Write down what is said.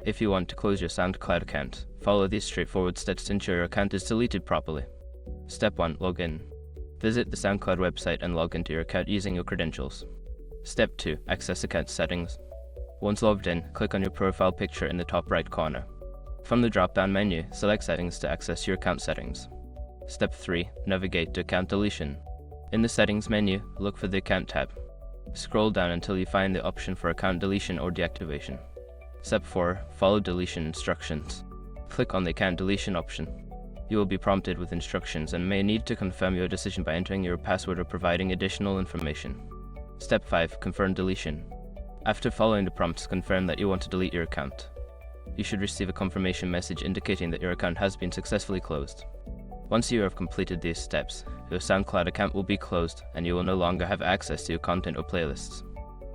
If you want to close your SoundCloud account, follow these straightforward steps to ensure your account is deleted properly. Step 1. Log in. Visit the SoundCloud website and log into your account using your credentials. Step 2. Access account settings. Once logged in, click on your profile picture in the top right corner. From the drop-down menu, select Settings to access your account settings. Step 3. Navigate to Account Deletion. In the Settings menu, look for the Account tab. Scroll down until you find the option for account deletion or deactivation. Step 4. Follow deletion instructions. Click on the Account Deletion option. You will be prompted with instructions and may need to confirm your decision by entering your password or providing additional information. Step 5. Confirm deletion. After following the prompts, confirm that you want to delete your account. You should receive a confirmation message indicating that your account has been successfully closed. Once you have completed these steps, your SoundCloud account will be closed and you will no longer have access to your content or playlists.